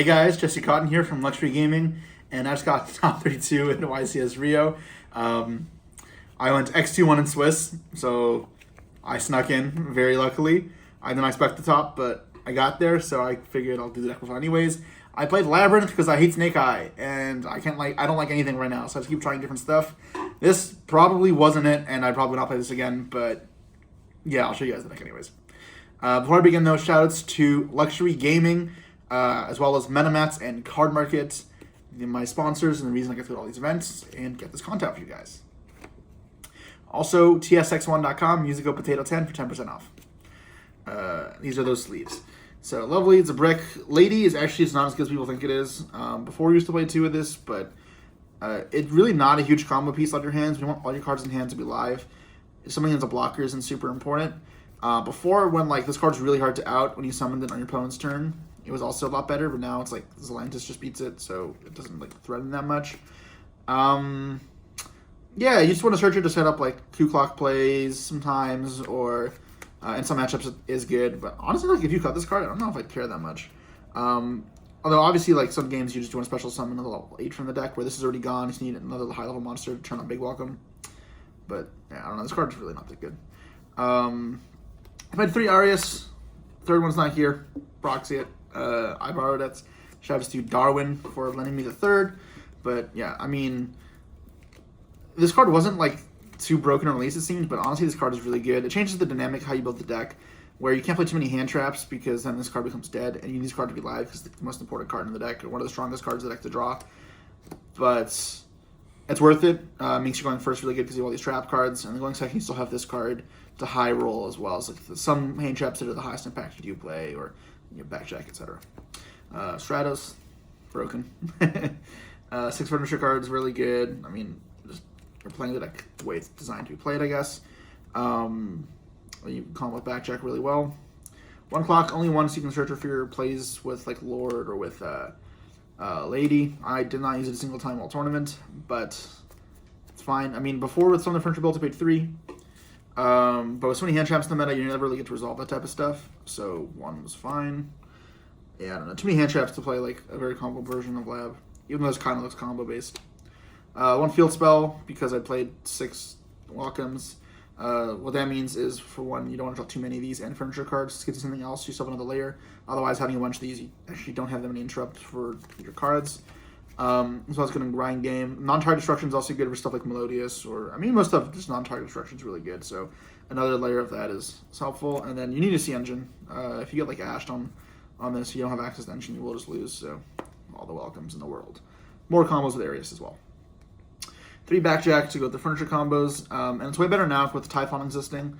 guys, Jesse Kotton here from Luxury Gaming, and I just got top 32 in YCS Rio. I went X2-1 in Swiss, so I snuck in very luckily. I didn't expect the top, but I got there, so I figured I'll do the deck before anyways. I played Labrynth because I hate Snake Eye, and I don't like anything right now, so I just keep trying different stuff. This probably wasn't it, and I'd probably not play this again, but yeah, I'll show you guys the deck anyways. Before I begin, though, shoutouts to Luxury Gaming, as well as MetaMats and Card Market, my sponsors, and the reason I get to all these events and get this content for you guys. Also, tsx1.com, use the code potato10 for 10% off. These are those sleeves. So, Lovely, it's a brick. Lady is actually not as good as people think it is. Before we used to play 2 of this, but it's really not a huge combo piece on your hands. We want all your cards in hand to be live. If something has a blocker isn't super important. Before, when this card's really hard to out when you summoned it on your opponent's turn, it was also a lot better, but now it's like Zelantis just beats it, so it doesn't threaten that much. Yeah, you just want to search it to set up 2 clock plays sometimes, or in some matchups it is good. But honestly, if you cut this card, I don't know if I'd care that much. Although obviously, some games you just do a special summon a level 8 from the deck, where this is already gone. You just need another high level monster to turn on Big Welcome. But yeah, I don't know. This card's really not that good. I played 3 Arias. Third one's not here. Proxy it. I borrowed it. Shoutouts to Darwin for lending me the third. But yeah, I mean, this card wasn't too broken or released, it seems, but honestly this card is really good. It changes the dynamic of how you build the deck, where you can't play too many hand traps because then this card becomes dead, and you need this card to be live because it's the most important card in the deck, or one of the strongest cards in the deck to draw. But it's worth it. Makes you going first really good because you have all these trap cards, and then going second you still have this card to high roll as well as some hand traps that are the highest impact you do play, or backjack, etc. Stratos, broken. 6 furniture cards, really good. I mean, just you're playing the deck the way it's designed to be played, I guess. You combo with backjack really well. 1 clock, only one, so you can search for your plays with Lord or with Lady. I did not use it a single time all tournament, but it's fine. I mean, before with some of the furniture builds, I paid 3. But with so many hand traps in the meta, you never really get to resolve that type of stuff. So 1 was fine. Yeah, I don't know. Too many hand traps to play a very combo version of Lab, even though it kind of looks combo based. 1 field spell because I played 6 welcomes. What that means is, for one, you don't want to draw too many of these and furniture cards to get to something else. You still have another layer. Otherwise, having a bunch of these, you actually don't have that many interrupts for your cards. As well as good in grind game. Non-target destruction is also good for stuff like Melodious, or most stuff, just non-target destruction is really good. So another layer of that is helpful. And then you need to see engine. If you get ashed on this, you don't have access to engine, you will just lose. So all the welcomes in the world. More combos with Arius as well. 3 backjack to go with the furniture combos, and it's way better now with the Typhon existing.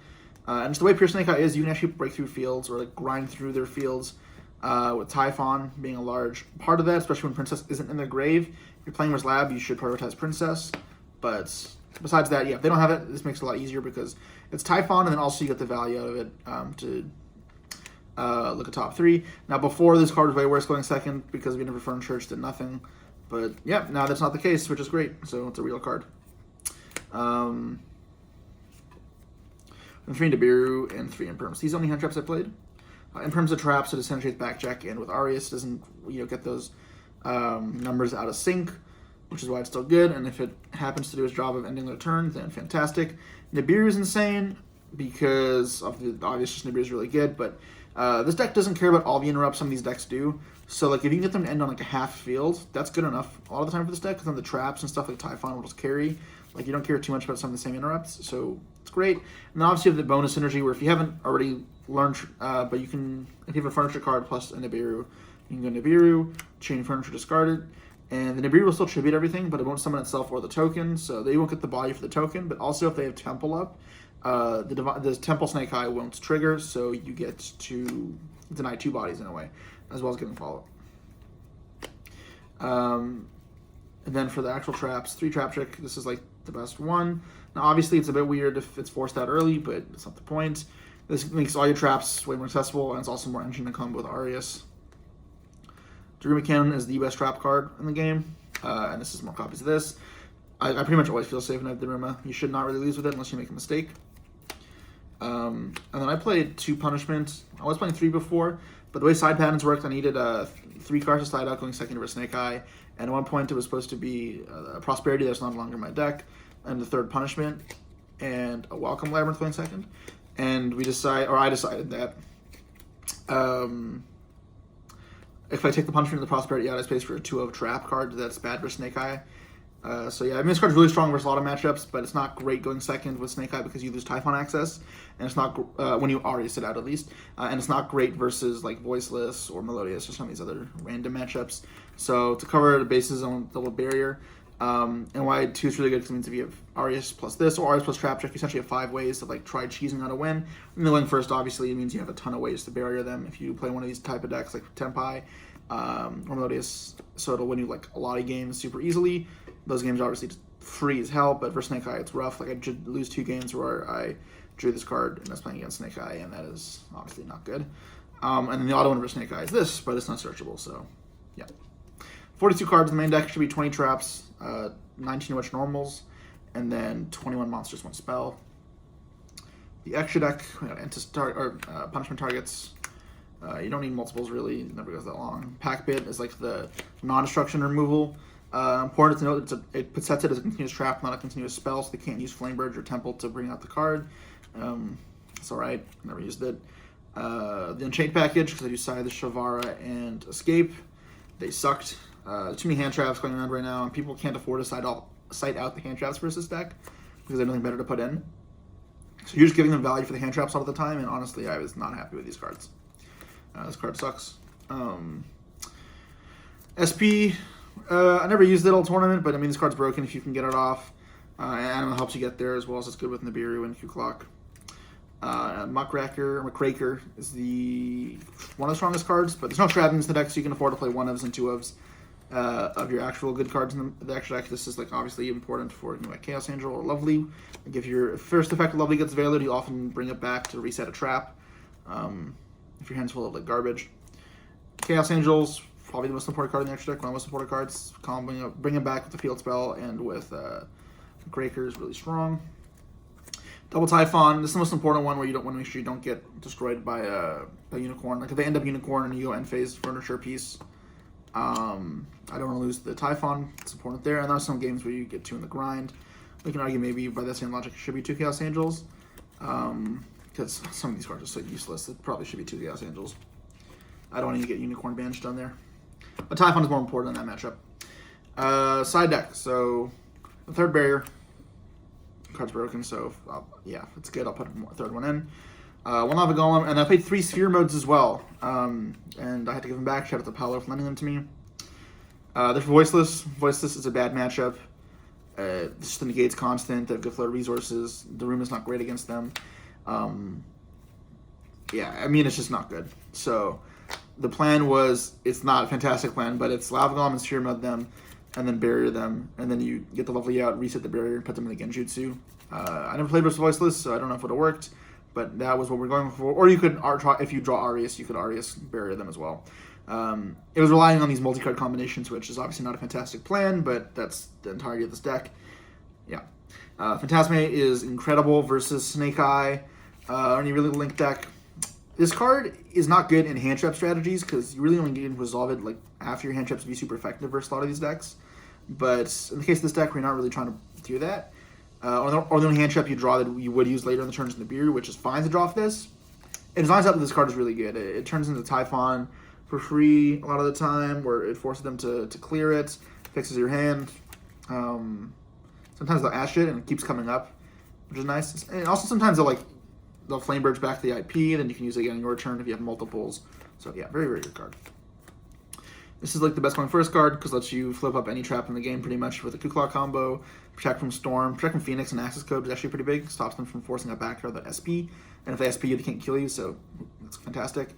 And just the way Pure Snake Eye is, you can actually break through fields or grind through their fields. With Typhon being a large part of that, especially when Princess isn't in their grave. If you're playing with Lab, you should prioritize Princess. But besides that, yeah, if they don't have it, this makes it a lot easier because it's Typhon, and then also you get the value out of it to look at top 3. Now, before, this card was way worse going second because we never furniture, did nothing. But yeah, now that's not the case, which is great. So it's a real card. I'm 3 Nibiru and 3 Imperms. These are the only hand traps I played. Imperms are traps, so Disintegrates backjack, and with Arius doesn't get those numbers out of sync, which is why it's still good. And if it happens to do its job of ending their turn, then fantastic. Nibiru is insane because of the obvious, just Nibiru is really good, but this deck doesn't care about all the interrupts some of these decks do. So if you can get them to end on a half field, that's good enough a lot of the time for this deck, because then the traps and stuff like Typhon will just carry. You don't care too much about some of the same interrupts, so it's great. And then obviously you have the bonus synergy where if you haven't already learned, but you can, if you have a furniture card plus a Nibiru, you can go Nibiru, chain furniture discarded, and the Nibiru will still tribute everything, but it won't summon itself or the token, so they won't get the body for the token. But also if they have Temple up, the Temple Snake Eye won't trigger, so you get to deny 2 bodies in a way, as well as getting follow-up. And then for the actual traps, 3 trap trick, this is the best one. Now obviously it's a bit weird if it's forced out early, but it's not the point. This makes all your traps way more accessible, and it's also more engine to combo with Arius. Daruma Cannon is the best trap card in the game, and this is more copies of this. I pretty much always feel safe when I have Daruma. You should not really lose with it unless you make a mistake. And then I played 2 Punishment. I was playing 3 before. But the way side patterns worked, I needed 3 cards to slide out going second over Snake Eye. And at one point, it was supposed to be a Prosperity that's no longer in my deck, and the third Punishment, and a Welcome Labrynth going second. And I decided that if I take the Punishment and the Prosperity out, I space for a 2 of Trap card. That's bad for Snake Eye. So yeah, I mean, this card's really strong versus a lot of matchups, but it's not great going second with Snake Eye because you lose Typhon access, and it's not when you already sit out at least, and it's not great versus like Voiceless or Melodious or some of these other random matchups. So to cover the bases on double barrier, and why 2 is really good because it means if you have Arias plus this or Arias plus Trap Check, you essentially have 5 ways to like try cheesing out a win. And the win first, obviously, it means you have a ton of ways to barrier them if you play one of these type of decks like Tempai or Melodious, so it'll win you like a lot of games super easily. Those games are obviously just free as hell, but for Snake Eye, it's rough. Like, I did lose 2 games where I drew this card and I was playing against Snake Eye, and that is obviously not good. And then the auto win for Snake Eye is this, but it's not searchable, so yeah. 42 cards in the main deck, should be 20 traps, 19 witch normals, and then 21 monsters, 1 spell. The extra deck, we got punishment targets. You don't need multiples, really. It never goes that long. Pack Bit is like the non-destruction removal. Important to note, it sets it as a continuous trap, not a continuous spell, so they can't use Flamebird or Temple to bring out the card. It's alright, never used it. The Unchained package, because I do Side the Shavara and Escape. They sucked. Too many hand traps going around right now, and people can't afford to site out the hand traps versus deck, because they have nothing better to put in. So you're just giving them value for the hand traps all of the time, and honestly, I was not happy with these cards. This card sucks. SP... I never used it all tournament, but I mean, this card's broken if you can get it off. Animal helps you get there as well as it's good with Nibiru and Q-Clock. Muckraker is one of the strongest cards, but there's no Shravens in the deck, so you can afford to play 1-ofs and 2-ofs of your actual good cards in the extra deck. This is like obviously important for like Chaos Angel or Lovely. Like if your first effect of Lovely gets Veiled, you often bring it back to reset a trap. If your hand's full of like garbage. Chaos Angels, probably the most important card in the extra deck, one of the most important cards. Bring it back with the Field Spell and with Kraker is really strong. Double Typhon, this is the most important one where you don't want to make sure you don't get destroyed by a Unicorn. Like if they end up Unicorn and you go end phase Furniture Piece, I don't want to lose the Typhon. It's important there. And there are some games where you get 2 in the grind. We can argue maybe by that same logic it should be 2 Chaos Angels. Because some of these cards are so useless, it probably should be 2 Chaos Angels. I don't want to get Unicorn banished on there. But Typhon is more important in that matchup. Side deck, so the third barrier. Card's broken, so yeah, if it's good, I'll put a third one in. One Lava Golem, and I played 3 Sphere modes as well. And I had to give them back. Shout out to Paolo for lending them to me. They're Voiceless. Voiceless is a bad matchup. Just the negate's constant. They have good flow of resources. The room is not great against them. Yeah, I mean, it's just not good. So the plan was, it's not a fantastic plan, but it's Lava Golem and Sphere mode them, and then barrier them, and then you get the Lovely out, reset the barrier, and put them in the Genjutsu. I never played versus Voiceless, so I don't know if it would have worked, but that was what we're going for. Or you could, if you draw Arias, you could Arias barrier them as well. It was relying on these multi-card combinations, which is obviously not a fantastic plan, but that's the entirety of this deck. Yeah. Phantasme is incredible versus Snake Eye. Any really link deck. This card is not good in hand trap strategies because you really only need to resolve it like after your hand traps to be super effective versus a lot of these decks. But in the case of this deck, we're not really trying to do that. Or the only hand trap you draw that you would use later in the turns in the beer, which is fine to draw off this. It designs out that this card is really good. It turns into Typhon for free a lot of the time, where it forces them to clear it, fixes your hand. Sometimes they'll ash it and it keeps coming up, which is nice. And also sometimes they'll Flamebird back to the IP, and then you can use it again on your turn if you have multiples. So yeah, very, very good card. This is like the best going first card because it lets you flip up any trap in the game pretty much with a Q-Claw combo. Protect from Storm, Protect from Phoenix and Access Code is actually pretty big. Stops them from forcing a back throw that SP. And if they SP you, they can't kill you, so that's fantastic.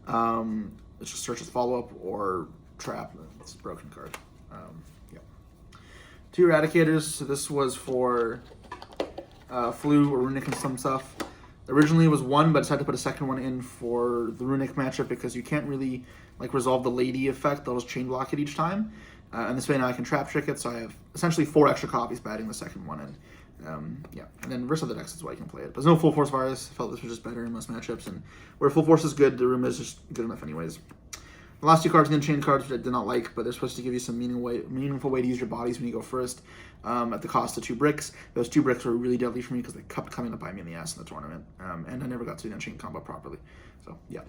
It's just Search as Follow-Up or Trap. It's a broken card. Yeah. 2 Eradicators. So this was for Flu or Runic and some stuff. Originally it was 1, but I decided to put a second one in for the Runic matchup because you can't really resolve the Lady effect. They'll just chain block it each time. And this way now I can trap trick it, so I have essentially 4 extra copies by adding the second one in. Yeah, and then versus other decks is why you can play it. But there's no Full Force Virus. I felt this was just better in most matchups, and where Full Force is good, the Room is just good enough anyways. The last two cards are the Unchained cards, which I did not like, but they're supposed to give you some meaningful way to use your bodies when you go first, at the cost of 2 bricks. Those 2 bricks were really deadly for me because they kept coming to bite me in the ass in the tournament, and I never got to the Unchained combo properly. So, yeah.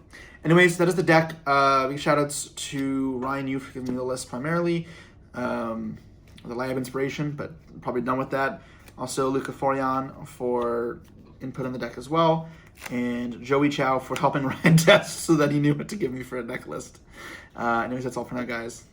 Anyways, that is the deck. Big shoutouts to Ryan Yu for giving me the list primarily. The Lab Inspiration, but probably done with that. Also, Luca Forian for input on the deck as well. And Joey Chow for helping Ryan test so that he knew what to give me for a deck list. Anyways, that's all for now, guys.